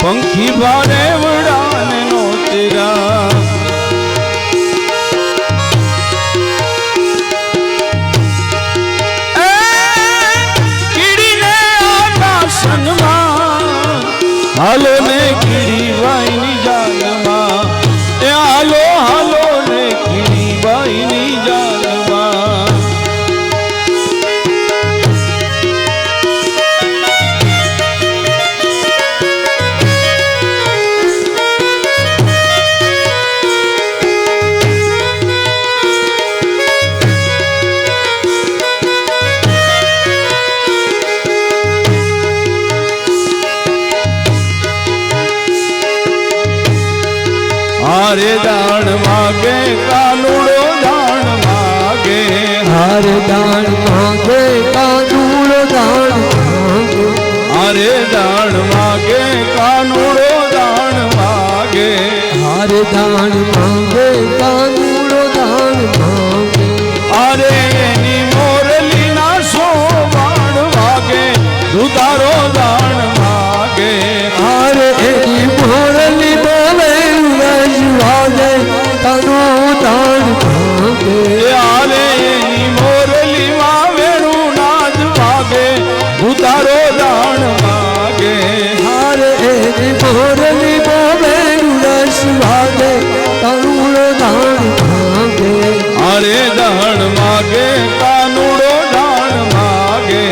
S2: પંખી ભારે વડાને નો તેરા કીડીને આકાશમાં હાલો ને કીડી વાઈની જાનમાં એ હાલો હાલો ને કીડી વાઈની જાનમાં હારે દાણ માગે કાનુડો દાણ માગે
S3: હારે દાણ માગે કાનુડો દાણ માગે
S2: હારે દાણ માગે કાનુડો દાણ માગે
S3: હારે દાણ માગે કાનુડો દાણ માગે
S2: અરે એની મોરલી ના સો બાણ વાગે તું તારો દાણ માગે
S3: હારે એની મોરલી બોલે વાગે તારું દાણ માગે
S2: હારે એની મોરલી માં વેણું નાદ વાગે તું તારો દાણ માગે
S3: હારે એની મોરલી બોલે રસ વાગે તારું દાણ માગે
S2: હારે દાણ માગે કાનુડો દાણ માગે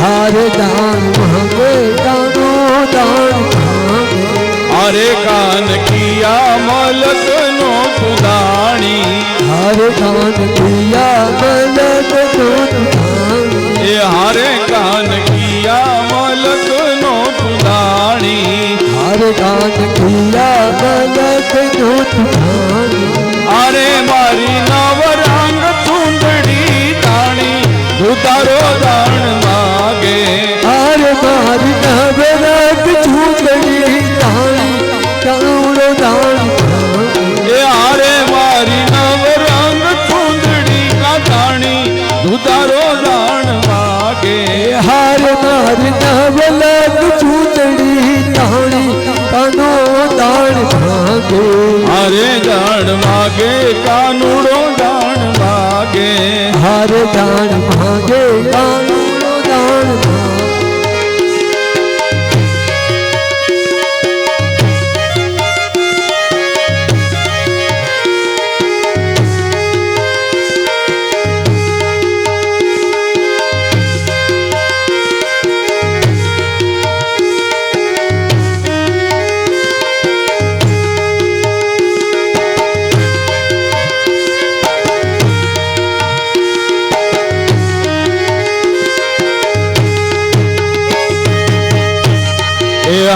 S3: હારે દાણ માગે તારું દાણ માગે
S2: હારે કાન કિયા મલક નો કુદાણી
S3: હારે કાન કિયા મલક નો કુદાણી
S2: એ હારે કાન કિયા મલક નો કુદાણી
S3: હારે કાન કિયા મલક નો કુદાણી
S2: અરે મારી નવરંગ ચૂંદડી તાણી તું તારો દાણ માગે
S3: હારે મારી નવરંગ ચૂંદડી તાણી તારો દાણ માગે
S2: એ હારે મારી નવરંગ ચૂંદડી કા
S3: માગે
S2: હારે દાણ માગે કાનુડો દાણ માગે
S3: હારે દાણ માગે કાનુડો દાણ માગે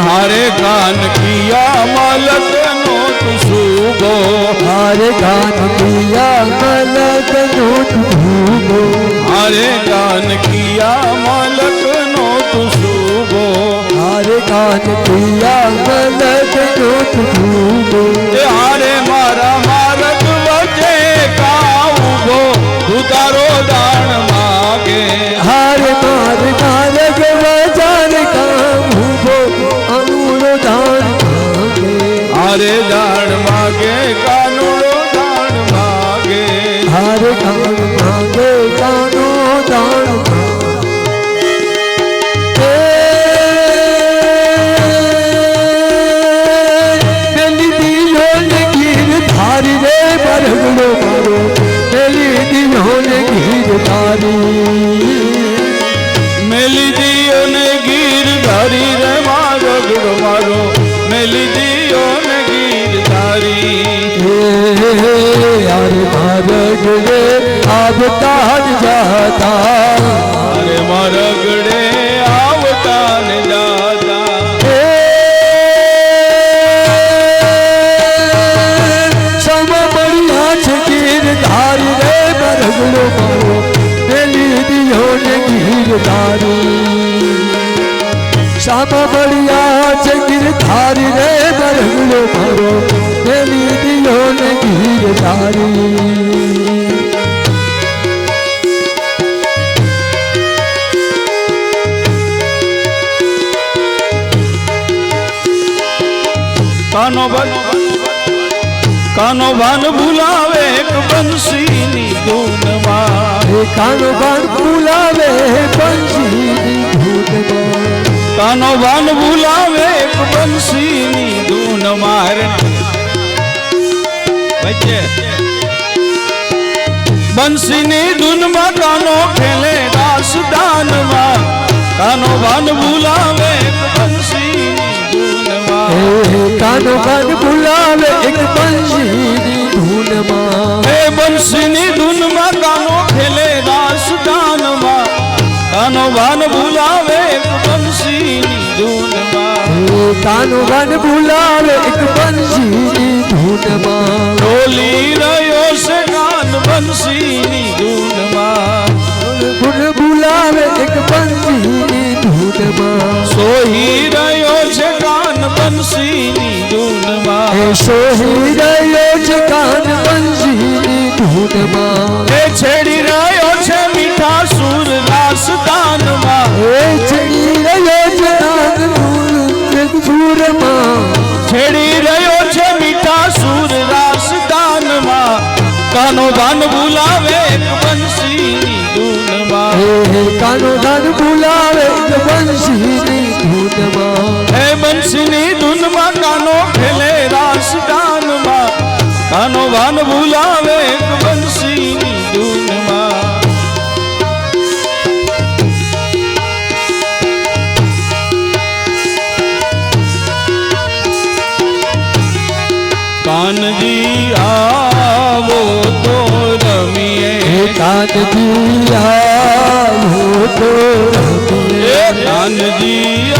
S2: हारे कान किया मलक नो तू सूबो
S3: हारे कान किया मलक नो तू सूबो
S2: हारे कान किया मलक नो तू सूबो
S3: हारे कान किया मलक नो तू सूबो
S2: हारे मारा मारक वचे का उभो तू तारो दान मागे
S3: हारे मार मारक वचार का उभो अनुरो दान मागे
S2: हारे दान मागे कानुड़ो दान मागे
S3: हारे कान मागे कानो दान धारी रे बरगड़ो मारो मेली दियो ने गिर धारी
S2: मेली दियो ने गिर धारी रे मारगड़ो मारो मेली दियो ने गिर धारी
S3: यार मारगड़े आवता जाता
S2: अरे मारगड़े आवता न जाता धारी रे बरगड़ो मारो मेली दियो ने गिर धारी श्याम बढ़िया गिर धारी रे बरगड़ो मारो मेली दियो ने गिर धारी कानो भान बुलावे एक बंसी नी धून मां
S3: कानो भान बुलावे बंसी नी धून मां
S2: कानो भान बुलावे एक बंसी नी धून मार बच्चे बंसी नी धून मां कानो खेले दासदान मां कानो भान बुलावे एक बंसी नी धून मां
S3: कानो भान बुलावे एक बंसी नी धून मां
S2: हे बंसी नी धून मां कानो खेले दासदान मां कानो भान बुलावे एक बंसी नी धून मां
S3: कानो भान बुलावे एक बंसी नी धून मां
S2: डोली रयो से कान बंसी नी धून मां
S3: गुण बुलावे एक बंसी नी धून मां
S2: सोही रयो से कान बंसी नी धून मां
S3: सोही रयो छे कान बंसी नी धून मां
S2: छेड़ी रयो छे मीठा सुर रासदान मां
S3: छेड़ी रयो छे कान सुर मां
S2: छेड़ी रयो छे मीठा सुर रासदान मां कानो भान बुलावे एक बंसी नी धून मां
S3: कानो भान बुलावे एक बंसी नी धून मां
S2: हे बंसी नी धून मां कानो खेले रासदान मां कानो भान बुलावे एक बंसी नी धून मां कान जी आवो तो रमिए
S3: कान जी आवो तो रमिए
S2: कान जी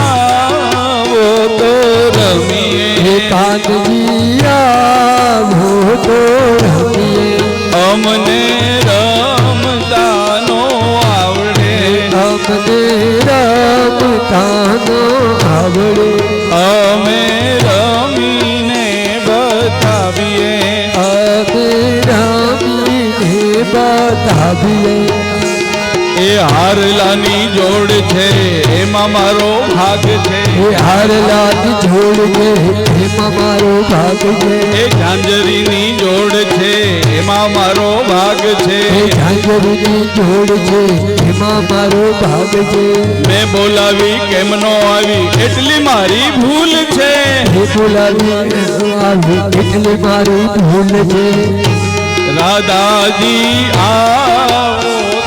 S2: आवो तो रमिए
S3: कान जी आवो तो रमिए
S2: अमने रमतानो आवड़े
S3: अमने रमतानो आवड़े
S2: अमे रमीने बताविए
S3: अमे रमीने बताविए
S2: ए हारलानी जोड़ छे એમાં મારો ભાગ છે
S3: એ હારલાની જોડ છે એમાં મારો ભાગ છે
S2: એ ઝાંઝરીની જોડ છે એમાં મારો ભાગ છે
S3: એ ઝાંઝરીની જોડ છે એમાં મારો ભાગ છે
S2: મેં બોલાવી કેમ નો આવી એટલી મારી ભૂલ છે
S3: એ બોલાવી આવી એટલે મારી ભૂલ છે
S2: રાધાજી આવો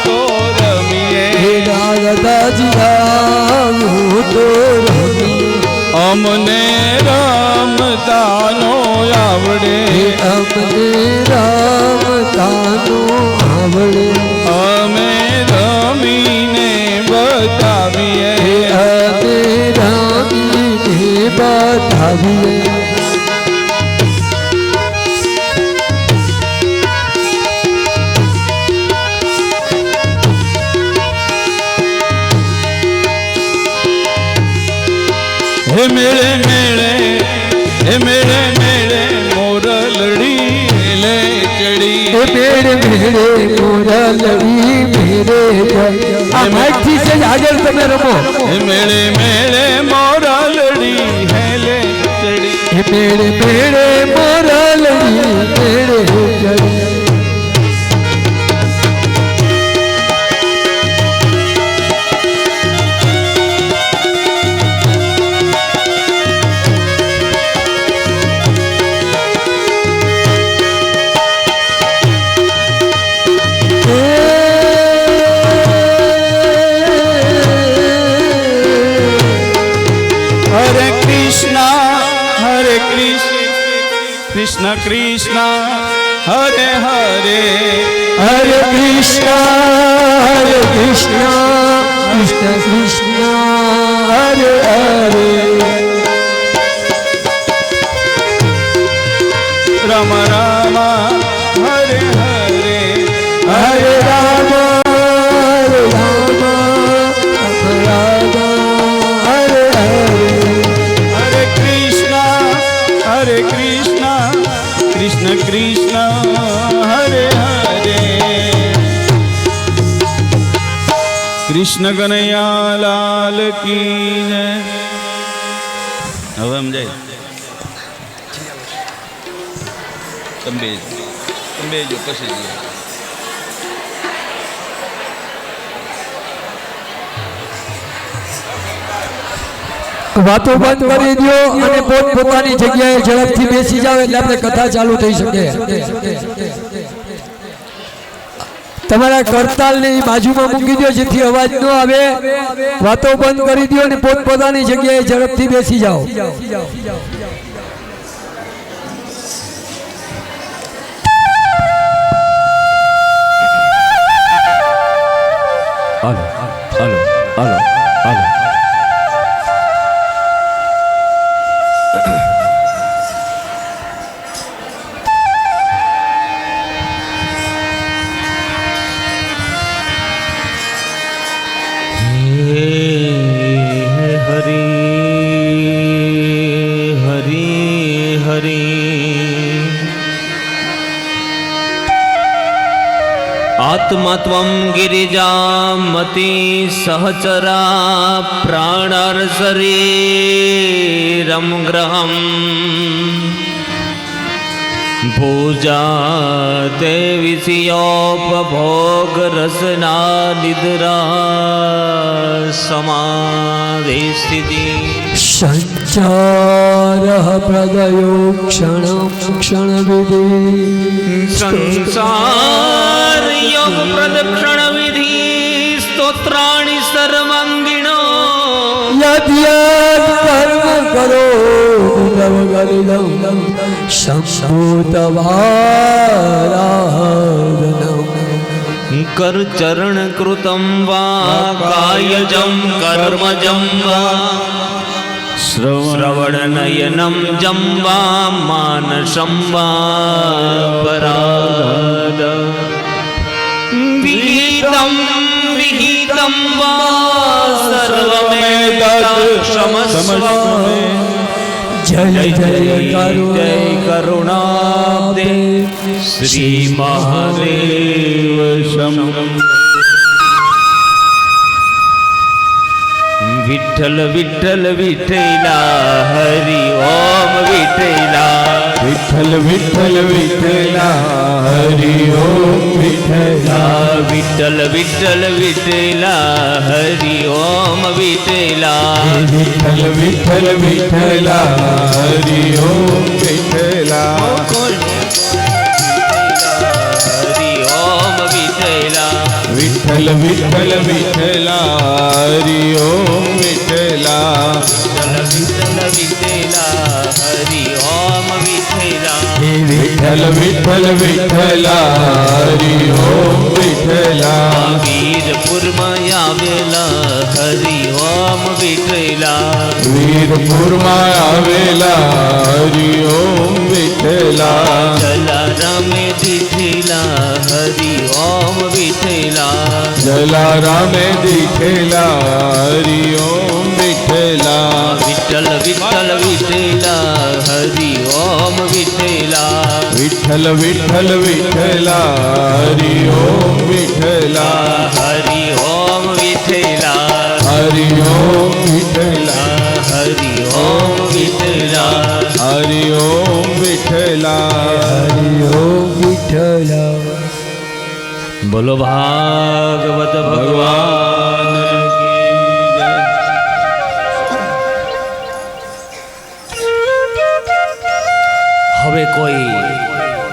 S2: તો રમીએ
S3: હે દાદાજી આવો તો રમીએ
S2: અમને રમતાનો આવડે
S3: હે અમને રામતાનો આવડે
S2: અમે રમીને બતાવીએ
S3: હે અમે રામીને બતાવીએ
S2: હે મેળે મેળે હે મેળે મેળે મોરલડી લે ચડી
S3: એ મેળે મેળે મોરા લડી મેરે આ માઇકથી છે આગળ તમે રમો
S2: હે મેળે મેળે મોરલડી હેલે ચડી
S3: એ મેળે મેળે મોરા લડી મેરે ચડી
S2: હરે કૃષ્ણ કૃષ્ણ હરે હરે
S3: હરે કૃષ્ણ કૃષ્ણ કૃષ્ણ હરે હરે
S2: રામ રામ હરે હરે
S3: હરે રામ હરે રામ રામ હરે હરે
S2: હરે કૃષ્ણ કૃષ્ણ કૃષ્ણ હરે હરે કૃષ્ણ કનૈયા લાલ કી જય હવે સમજાય તમે જો પછી
S3: વાતો બંધ કરી દો અને પોતપોતાની જગ્યાએ ઝડપથી બેસી જાવ એટલે આપણે કથા ચાલુ થઈ શકે તમારા કરતાલને બાજુમાં મૂકી દો જેથી અવાજ ન આવે વાતો બંધ કરી દો અને પોતપોતાની જગ્યાએ ઝડપથી બેસી જાઓ
S1: હાલો હાલો હાલો હાલો आत्मा त्वं गिरिजामति सहचरा प्राणर्शरीरं ग्रहम् भुजाते विषयोपभोग रसना निद्रा समाधि स्थिति
S3: संचारः प्रदयो क्षणं क्षणविधि
S1: संसार योग प्रदक्षिण विधि स्तोत्राणि सर्वांगिणो
S3: यद् यद् कर्म करो नवगलितं सम्भूतवाराधनम्
S1: कर चरण कृतं वा कायजं कर्मजं वा श्रवण नयनं जं वा मानसं वा पराद विहितं विहितं वा सर्वमेतत्क्षमस्व
S3: जय जय
S1: करुणाब्दे श्री महादेव शरणं વિઠ્ઠલ વિઠ્ઠલ વિઠ્ઠલા હરિ ઓમ વિઠ્ઠલા
S2: વિઠ્ઠલ વિઠ્ઠલ વિઠ્ઠલા હરિ ઓમ વિઠ્ઠલા
S1: વિઠ્ઠલ વિઠ્ઠલ વિઠ્ઠલા હરિ ઓમ વિઠ્ઠલા
S2: વિઠ્ઠલ વિઠ્ઠલ વિઠ્ઠલા હરિ ઓમ વિઠ્ઠલા
S1: હરિ ઓમ વિઠ્ઠલા
S2: વિઠ્ઠલ વિઠ્ઠલ વિઠ્ઠલા હરિ ઓમ વિઠ્ઠલા
S1: વિઠ્ઠલ વિઠ્ઠલા હરિ ઓમ વિઠ્ઠલા
S2: વિઠ્ઠલ વિઠ્ઠલ વિઠ્ઠલા હરિ ઓમ વિઠ્ઠલા
S1: વીરપુરમાં આવેલા હરિ ઓમ વિઠ્ઠલા
S2: વીરપુરમાં આવેલા હરિ ઓમ વિઠ્ઠલા
S1: જલારામે દીઠેલા હરિ ઓમ વિઠ્ઠલા
S2: જલારામે દીઠેલા હરિ ઓમ વિઠ્ઠલા
S1: વિઠ્ઠલ વિઠ્ઠલ વિઠ્ઠલા હરિ ઓમ વિઠ્ઠલા
S2: વિઠ્ઠલ વિઠ્ઠલ વિઠ્ઠલા હરિ ઓમ વિઠ્ઠલા
S1: હરિ ઓમ વિઠ્ઠલા
S2: હરિ ઓમ વિઠ્ઠલા
S1: હરિ ઓમ વિઠ્ઠલા
S2: હરિ ઓમ વિઠ્ઠલા
S3: હરિ ઓમ વિઠ્ઠલા.
S1: બોલો ભાગવત ભગવાન હવે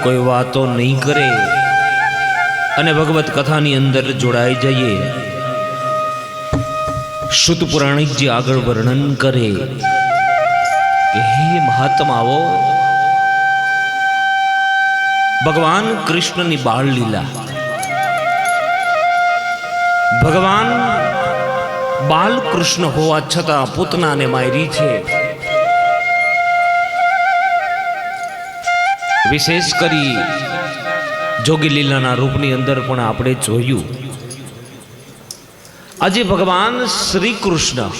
S1: કોઈ વાતો નહીં કરે અને ભગવત કથાની અંદર જોડાઈ જઈએ. શુદ્ધ પુરાણિકજી આગળ વર્ણન કરે કે હે મહાત્માઓ, ભગવાન કૃષ્ણની બાળ લીલા, ભગવાન બાલકૃષ્ણ હોવા છતાં પૂતનાને મારી છે. વિશેષ કરી જોગી લીલાના રૂપની અંદર પણ આપણે જોયું. આજે ભગવાન શ્રી કૃષ્ણ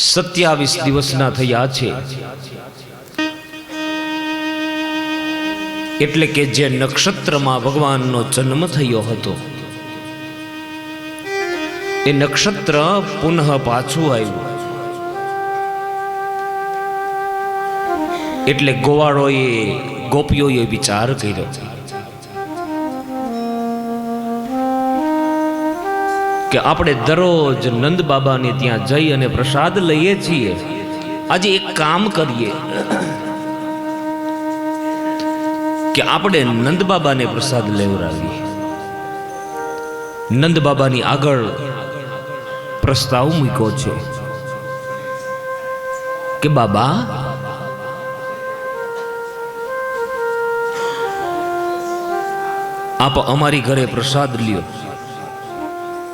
S1: 27 દિવસના થયા છે. એટલે કે જે નક્ષત્રમાં ભગવાનનો જન્મ થયો હતો એ નક્ષત્ર પુનઃ પાછું આવ્યું. એટલે ગોવાળોએ ગોપીઓએ વિચાર કર્યો કે આપણે દરરોજ નંદ બાબાને ત્યાં જઈ અને પ્રસાદ લઈએ છીએ. આજે એક કામ કરીએ કે આપણે નંદ બાબાને પ્રસાદ લેવડાવીએ. નંદ બાબાની આગળ પ્રસ્તાવ મૂક્યો છે કે બાબા, આપ અમારી ઘરે પ્રસાદ લ્યો.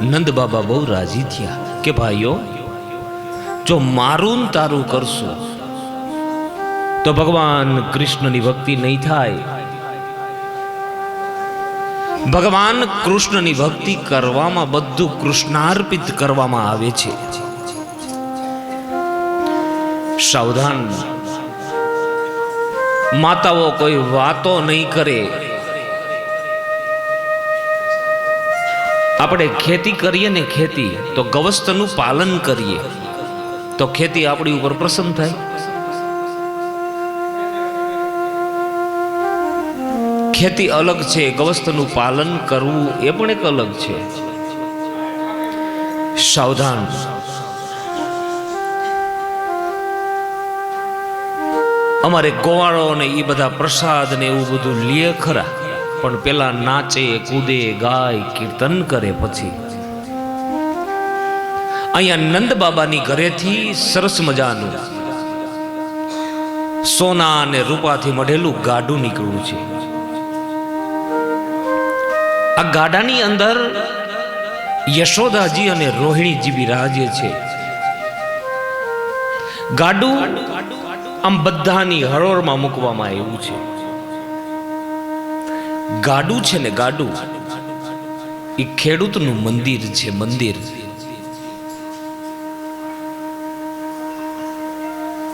S1: નંદ બાબા બહુ રાજી થયા કે ભાઈઓ, જો મારું ને તારું કરશું તો ભગવાન કૃષ્ણની ભક્તિ નહીં થાય. ભગવાન કૃષ્ણની ભક્તિ કરવામાં બધું કૃષ્ણાર્પિત કરવામાં આવે છે. સાવધાન, માતાઓ કોઈ વાતો નહીં કરે. આપણે ખેતી કરીએ ને, ખેતી તો ગવસ્તનું પાલન કરીએ તો ખેતી આપણી ઉપર પ્રસન્ન થાય. ખેતી અલગ છે, ગવસ્તનું પાલન કરવું એ પણ એક અલગ છે. સાવધાન, અમારે ગોવાળો ને એ બધા પ્રસાદ ને એવું બધું લે ખરા, પણ પેલા નાચે કૂદે ગાય કીર્તન કરે. પછી અહીંયા નંદ બાબાની ઘરેથી સરસ મજાનું સોના અને રૂપાથી મઢેલું ગાડું નીકળ્યું છે. આ ગાડાની અંદર યશોદાજી અને રોહિણીજી બિરાજે છે. ગાડું આમ બધાની હરોળમાં મૂકવામાં આવ્યું છે. ગાડું છે ને, ગાડું એ ખેડૂતનું મંદિર છે. મંદિર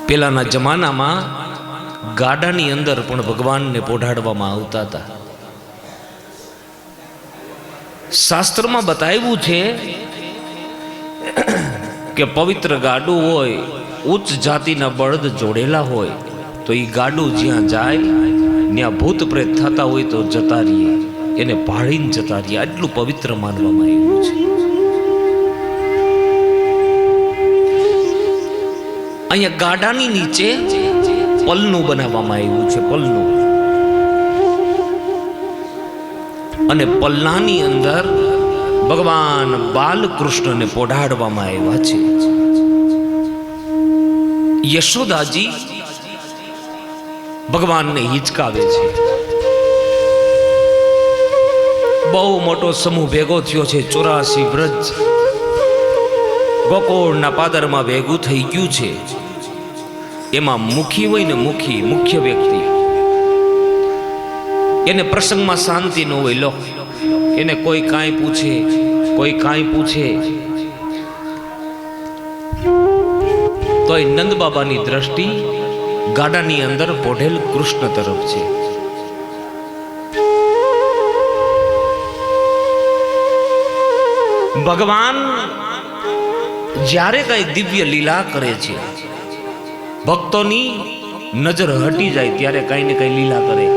S1: પેલાના જમાનામાં ગાડાની અંદર પણ ભગવાનને પોઢાડવામાં આવતા હતા. શાસ્ત્રમાં બતાવ્યું છે કે પવિત્ર ગાડું હોય, ઉચ્ચ જાતિના બળદ જોડેલા હોય, તો એ ગાડું જ્યાં જાય ત્યાં ભૂત પ્રેત થતા હોય તો જતા રહીએ, એને ભાળીને જતા રહીએ. આટલું પવિત્ર માનવામાં આવ્યું છે. અહીંયા ગાડાની નીચે પલનું બનાવવામાં આવ્યું છે, પલનું. અને પલ્લાની અંદર ભગવાન બાલકૃષ્ણને પોઢાડવામાં આવ્યા છે. યશોદાજી ભગવાનને હિચકાવે છે. બહુ મોટો સમૂહ ભેગો થયો છે, 84 વ્રજ ગોકુળના પાદરમાં ભેગું થઈ ગયું છે. એમાં મુખી હોય ને, મુખ્ય વ્યક્તિ, એને પ્રસંગમાં શાંતિ ન હોય. લો, એને કોઈ કાંઈ પૂછે તો એ નંદ બાબાની દ્રષ્ટિ ગાડાની અંદર પોઢેલ કૃષ્ણ તરફ છે. ભગવાન જ્યારે કઈ દિવ્ય લીલા કરે છે, ભક્તોની નજર હટી જાય ત્યારે કઈ ને કઈ લીલા કરે.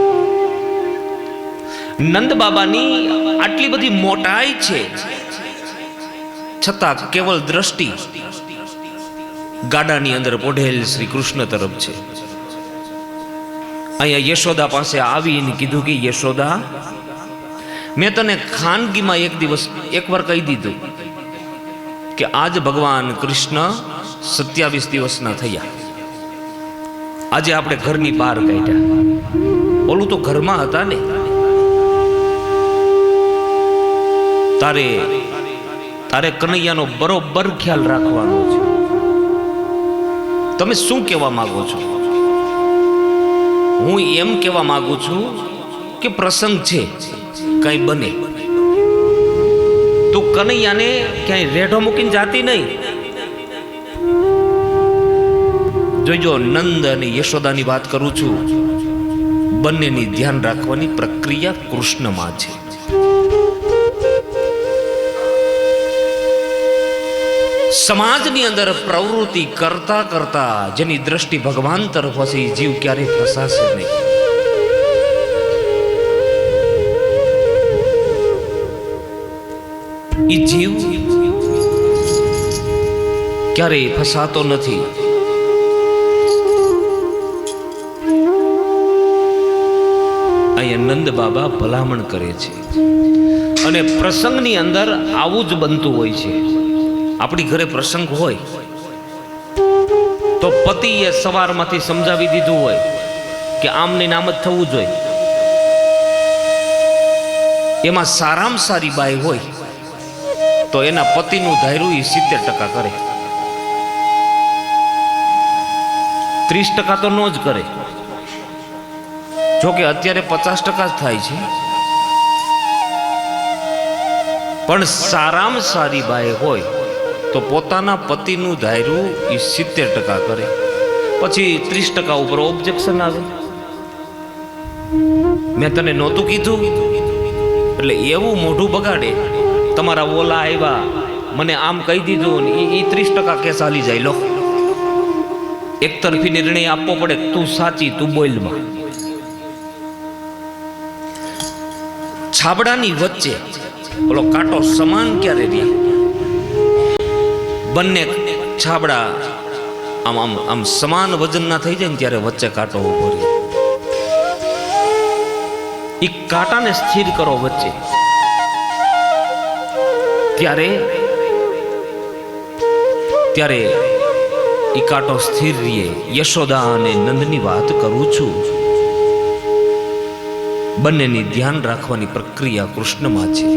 S1: નંદ બાબાની આટલી બધી મોટાઈ છે, છતાં કેવળ દ્રષ્ટિ ગાડાની અંદર પોઢેલ શ્રી કૃષ્ણ તરફ છે. અહીંયા યશોદા પાસે આવીને કીધું કે યશોદા, મેં તને ખાનગીમાં એકવાર કહી દીધું કે આજ ભગવાન કૃષ્ણ 27 દિવસના થયા. આજે આપણે ઘરની બહાર કાઢ્યા. ઓલું તો ઘરમાં હતા ને. તારે કનૈયાનો બરોબર ખ્યાલ રાખવાનો છે. તમે શું કહેવા માંગો છો? હું એમ કહેવા માંગુ છું કે પ્રસંગ છે, કઈ બને તો કનૈયાને ક્યાંય રેઢો મૂકીને જાતી નહીં. જોઈજો, નંદ અને યશોદાની વાત કરું છું. બંનેની ધ્યાન રાખવાની પ્રક્રિયા કૃષ્ણમાં છે. સમાજની અંદર પ્રવૃત્તિ કરતા કરતા જેની દ્રષ્ટિ ભગવાન તરફ હશે, એ જીવ ક્યારેય ફસાશે નહીં. એ જીવ ક્યારેય ફસાતો નથી. અહીંયા નંદ બાબા ભલામણ કરે છે. અને પ્રસંગની અંદર આવું જ બનતું હોય છે. આપણી ઘરે પ્રસંગ હોય તો પતિએ સવારમાંથી સમજાવી દીધું હોય કે આમને નામ જ થવું જોઈએ. એમાં સારામાં સારી બાઈ હોય તો એના પતિનું ધાર્યું એ 70% કરે, 30% તો નો જ કરે. જોકે અત્યારે 50% જ થાય છે. પણ સારામાં સારી બાઈ હોય તો પોતાના પતિનું ધાર્યું એ 70% કરે. પછી 30% ઉપર ઓબ્જેક્શન આવે. મેં તને નહોતું કીધું, એટલે એવું મોઢું બગાડે. તમારા ઓલા આવ્યા, મને આમ કહી દીધું, ને એ 30% કેસ હાલી જાય. લો, એક તરફી નિર્ણય આપવો પડે. તું સાચી, તું બોલમાં. છાબડાની વચ્ચે ઓલો કાંટો સમાન ક્યારે રહ્યા? બંને છાબડા આમ આમ આમ સમાન વજનના થઈ જાય ને ત્યારે વચ્ચે કાંટો ઉભો રહે. એ કાંટાને સ્થિર કરો વચ્ચે, ત્યારે એ કાંટો સ્થિર રહે. યશોદા અને નંદની વાત કરું છું. બંનેની ધ્યાન રાખવાની પ્રક્રિયા કૃષ્ણમાં છે.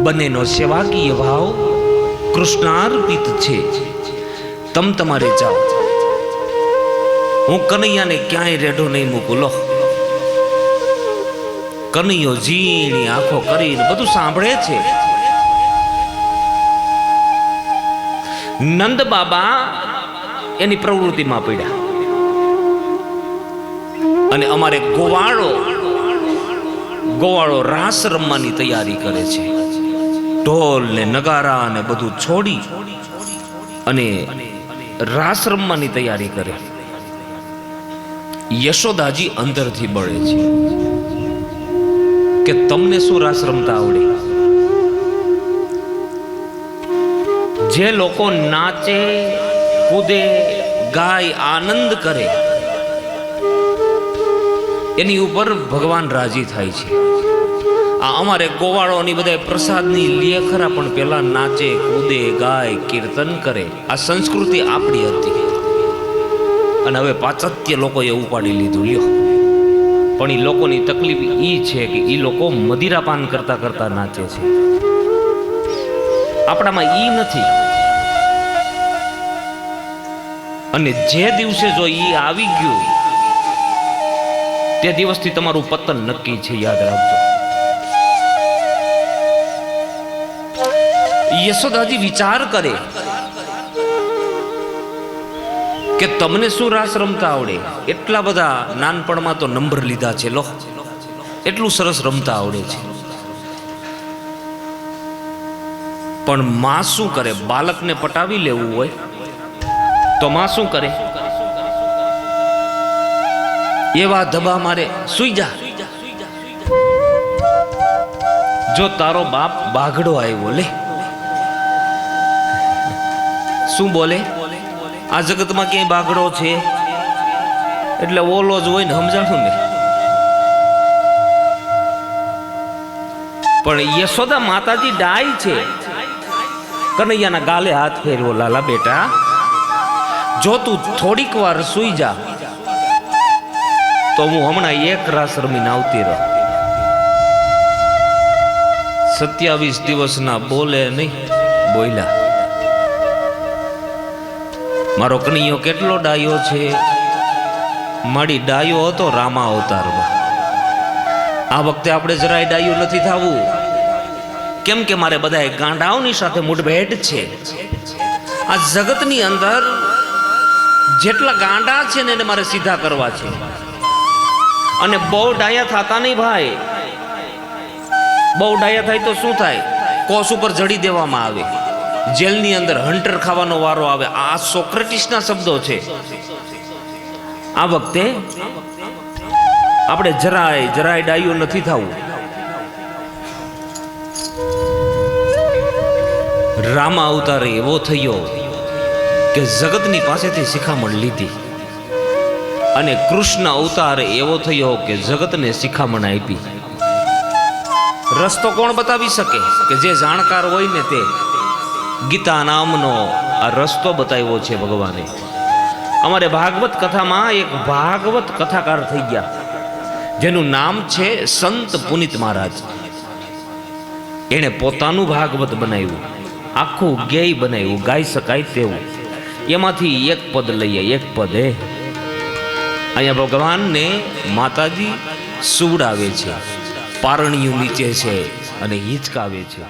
S1: બંનેનો સેવાકીય ભાવ કૃષ્ણાર્પિત છે. તમારે જાઓ, હું કનૈયાને ક્યાંય રેઢો નહીં મૂકું. લો, કનૈયો ઝીણી આંખો કરીને બધું સાંભળે છે. નંદ બાબા એની પ્રવૃત્તિમાં પડ્યા. અને અમારે ગોવાળો રાસ રમવાની તૈયારી કરે છે. ઢોલ ને નગારા ને બધું છોડી અને રાસ રમવાની તૈયારી કરે. યશોદાજી અંદરથી બળે છે કે તમને શું રાસ રમતા આવડે? જે લોકો નાચે, કૂદે, ગાય, આનંદ કરે, એની ઉપર ભગવાન રાજી થાય છે. આ અમારે ગોવાળોની બધા પ્રસાદની લે ખરા, પણ પેલા નાચે, કૂદે, ગાય, કીર્તન કરે. આ સંસ્કૃતિ આપણી હતી અને હવે પાશ્ચાત્ય લોકોએ ઉપાડી લીધું. લ્યો, પણ એ લોકોની તકલીફ એ છે કે એ લોકો મદિરાપાન કરતા કરતા નાચે છે. આપણામાં ઈ નથી. અને જે દિવસે જો ઈ આવી ગયું તે દિવસથી તમારું પતન નક્કી છે, યાદ રાખજો. યશોદાજી વિચાર કરે કે તમને શું રાસ રમતા આવડે? એટલા બધા નાનપણમાં તો નંબર લીધા છે, લો એટલું સરસ રમતા આવડે છે. પણ માં શું કરે? બાળકને પટાવી લેવું હોય તો માં શું કરે? એવા ધબા મારે, સુઈ જા. જો તારો બાપ બાઘડો આવ્યો, લે શું બોલે? આ જગતમાં ક્યાંય બાઘડો છે? એટલે ઓલો જ હોય ને, સમજાણું ને? પણ યશોદા માતાજી ડાય છે. કનૈયાના ગાલે હાથ ફેરવો, લાલા બેટા જો તું થોડીક વાર સુઈ જા તો હું હમણાં એક રાસ રમીને આવતી રહું. 27 દિવસના બોલે નહીં, બોલ્યા. મારો કનૈયો કેટલો ડાયો છે. મારી ડાયો હતો રામા અવતારમાં. આ વખતે આપણે જરાય ડાયું નથી થવું. કેમ કે મારે બધા ગાંડાઓની સાથે મુઠભેડ છે. આ જગતની અંદર જેટલા ગાંડા છે ને એને મારે સીધા કરવા છે. અને બહુ ડાયા થતા નહીં ભાઈ. બહુ ડાયા થાય તો શું થાય? કોસ ઉપર જડી દેવામાં આવે, જેલની અંદર હંટર ખાવાનો વારો આવે. આ સોક્રેટિસના શબ્દો છે. આ વખતે આપણે જરાય ડાયો નથી થવું. રામા અવતાર એવો થયો કે જગતની પાસેથી શિખામણ લીધી, અને કૃષ્ણ અવતાર એવો થયો કે જગતને શિખામણ આપી. રસ્તો કોણ બતાવી શકે? કે જે જાણકાર હોય ને તે. ગીતા નામનો આ રસ્તો બતાવ્યો છે ભગવાને. અમારે ભાગવત કથામાં એક ભાગવત કથાકાર થઈ ગયા જેનું નામ છે સંત પુનિત મહારાજ. એણે પોતાનું ભાગવત બનાવ્યું, આખું ગેય બનાવ્યું, ગાઈ શકાય તેવું. એમાંથી એક પદ લઈએ, એક પદ. અહીંયા ભગવાનને માતાજી સુવડાવે છે, પારણિયું નીચે છે અને હિંચકાવે છે.